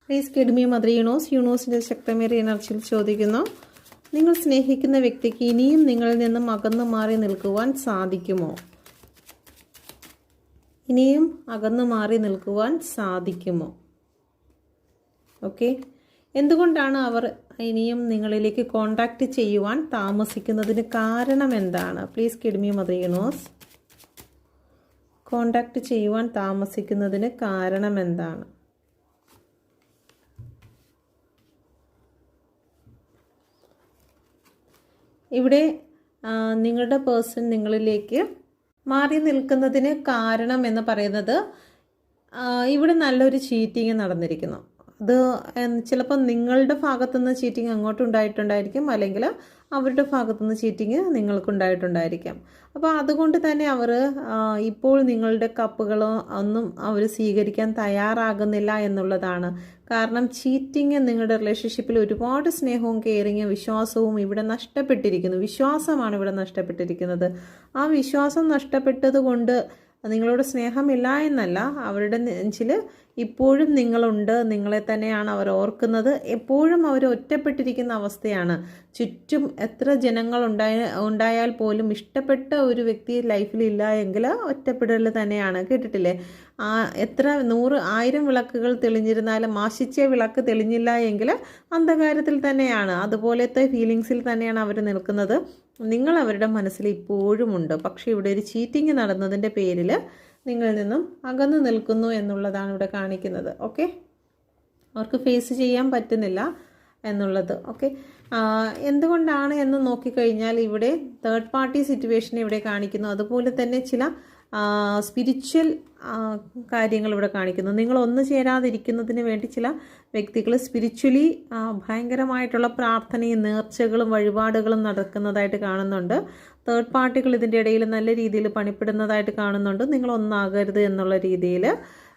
Please kid me mother യൂണിവേഴ്സിൻ്റെ ശക്തമേറിയ എനർജിയിൽ ചോദിക്കുന്നു, നിങ്ങൾ സ്നേഹിക്കുന്ന വ്യക്തിക്ക് ഇനിയും നിങ്ങളിൽ നിന്നും അകന്നു മാറി നിൽക്കുവാൻ സാധിക്കുമോ? ഇനിയും അകന്നു മാറി നിൽക്കുവാൻ സാധിക്കുമോ? ഓക്കെ, എന്തുകൊണ്ടാണ് അവർ ഇനിയും നിങ്ങളിലേക്ക് കോണ്ടാക്ട് ചെയ്യുവാൻ താമസിക്കുന്നതിന് കാരണം എന്താണ്? Please kid me mother universe. Contact ചെയ്യുവാൻ താമസിക്കുന്നതിന് കാരണം എന്താണ്? ഇവിടെ നിങ്ങളുടെ പേഴ്സൺ നിങ്ങളിലേക്ക് മാറി നിൽക്കുന്നതിന് കാരണം എന്ന് പറയുന്നത് ഇവിടെ നല്ലൊരു ചീറ്റിങ് നടന്നിരിക്കുന്നു. അത് ചിലപ്പോൾ നിങ്ങളുടെ ഭാഗത്തുനിന്ന് ചീറ്റിങ് അങ്ങോട്ടുണ്ടായിട്ടുണ്ടായിരിക്കും, അല്ലെങ്കിൽ അവരുടെ ഭാഗത്തുനിന്ന് ചീറ്റിങ് നിങ്ങൾക്കുണ്ടായിട്ടുണ്ടായിരിക്കാം. അപ്പോൾ അതുകൊണ്ട് തന്നെ അവർ ഇപ്പോൾ നിങ്ങളുടെ കപ്പുകളോ ഒന്നും അവർ സ്വീകരിക്കാൻ തയ്യാറാകുന്നില്ല എന്നുള്ളതാണ്. കാരണം ചീറ്റിങ് നിങ്ങളുടെ റിലേഷൻഷിപ്പിൽ ഒരുപാട് സ്നേഹവും കെയറിങ്ങും വിശ്വാസവും ഇവിടെ നഷ്ടപ്പെട്ടിരിക്കുന്നു. വിശ്വാസമാണ് ഇവിടെ നഷ്ടപ്പെട്ടിരിക്കുന്നത്. ആ വിശ്വാസം നഷ്ടപ്പെട്ടത് കൊണ്ട് നിങ്ങളോട് സ്നേഹമില്ല എന്നല്ല, അവരുടെ നെഞ്ചിൽ ഇപ്പോഴും നിങ്ങളുണ്ട്, നിങ്ങളെ തന്നെയാണ് അവർ ഓർക്കുന്നത്. എപ്പോഴും അവർ ഒറ്റപ്പെട്ടിരിക്കുന്ന അവസ്ഥയാണ്. ചുറ്റും എത്ര ജനങ്ങൾ ഉണ്ടായാൽ പോലും ഇഷ്ടപ്പെട്ട ഒരു വ്യക്തി ലൈഫിലില്ല എങ്കിൽ ഒറ്റപ്പെടൽ തന്നെയാണ്. കേട്ടിട്ടില്ലേ? എത്ര 100 1000 വിളക്കുകൾ തെളിഞ്ഞിരുന്നാലും ആശിച്ച വിളക്ക് തെളിഞ്ഞില്ല എങ്കിൽ അന്ധകാരത്തിൽ തന്നെയാണ്. അതുപോലത്തെ ഫീലിങ്സിൽ തന്നെയാണ് അവർ നിൽക്കുന്നത്. നിങ്ങൾ അവരുടെ മനസ്സിൽ ഇപ്പോഴും ഉണ്ട്. പക്ഷേ ഇവിടെ ഒരു ചീറ്റിംഗ് നടന്നതിൻ്റെ പേരിൽ നിങ്ങളിൽ നിന്നും അകന്നു നിൽക്കുന്നു എന്നുള്ളതാണ് ഇവിടെ കാണിക്കുന്നത്. ഓക്കെ, അവർക്ക് ഫേസ് ചെയ്യാൻ പറ്റുന്നില്ല എന്നുള്ളത്. ഓക്കെ, എന്തുകൊണ്ടാണ് എന്ന് നോക്കിക്കഴിഞ്ഞാൽ ഇവിടെ തേർഡ് പാർട്ടി സിറ്റുവേഷൻ ഇവിടെ കാണിക്കുന്നു. അതുപോലെ തന്നെ ചില സ്പിരിച്വൽ കാര്യങ്ങൾ ഇവിടെ കാണിക്കുന്നു. നിങ്ങൾ ഒന്നു ചേരാതിരിക്കുന്നതിന് വേണ്ടി ചില വ്യക്തികൾ സ്പിരിച്വലി ഭയങ്കരമായിട്ടുള്ള പ്രാർത്ഥനയും നേർച്ചകളും വഴിപാടുകളും നടക്കുന്നതായിട്ട് കാണുന്നുണ്ട്. തേർഡ് പാർട്ടികൾ ഇതിൻ്റെ ഇടയിൽ നല്ല രീതിയിൽ പണിപ്പെടുന്നതായിട്ട് കാണുന്നുണ്ട്. നിങ്ങൾ ഒന്നാകരുത് എന്നുള്ള രീതിയിൽ.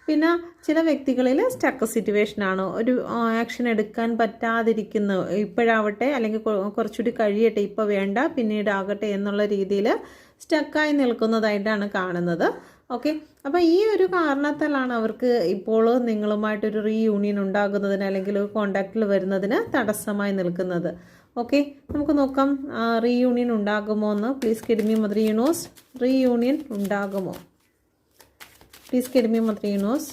പിന്നെ ചില വ്യക്തികളിൽ സ്റ്റക്ക് സിറ്റുവേഷനാണ്, ഒരു ആക്ഷൻ എടുക്കാൻ പറ്റാതിരിക്കുന്നു. ഇപ്പോഴാവട്ടെ അല്ലെങ്കിൽ കുറച്ചുകൂടി കഴിയട്ടെ, ഇപ്പോൾ വേണ്ട പിന്നീട് ആകട്ടെ എന്നുള്ള രീതിയിൽ സ്റ്റക്കായി നിൽക്കുന്നതായിട്ടാണ് കാണുന്നത്. ഓക്കെ, അപ്പോൾ ഈ ഒരു കാരണത്താലാണ് അവർക്ക് ഇപ്പോൾ നിങ്ങളുമായിട്ടൊരു റീയൂണിയൻ ഉണ്ടാകുന്നതിന് അല്ലെങ്കിൽ കോണ്ടാക്റ്റിൽ വരുന്നതിന് തടസ്സമായി നിൽക്കുന്നത്. ഓക്കെ, നമുക്ക് നോക്കാം റീയൂണിയൻ ഉണ്ടാകുമോ എന്ന്. Please kid me mother universe. Reunion ഉണ്ടാകുമോ? Please kid me mother universe.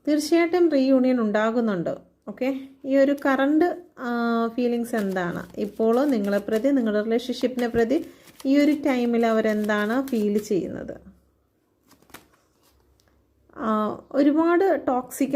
തീർച്ചയായിട്ടും റീയൂണിയൻ ഉണ്ടാകുന്നുണ്ട്. ഓക്കെ, ഈ ഒരു കറണ്ട് ഫീലിങ്സ് എന്താണ് ഇപ്പോൾ നിങ്ങളെ പ്രതി, നിങ്ങളുടെ റിലേഷൻഷിപ്പിനെ പ്രതി ഈ ഒരു ടൈമിൽ അവരെന്താണ് ഫീൽ ചെയ്യുന്നത്? ഒരുപാട് ടോക്സിക്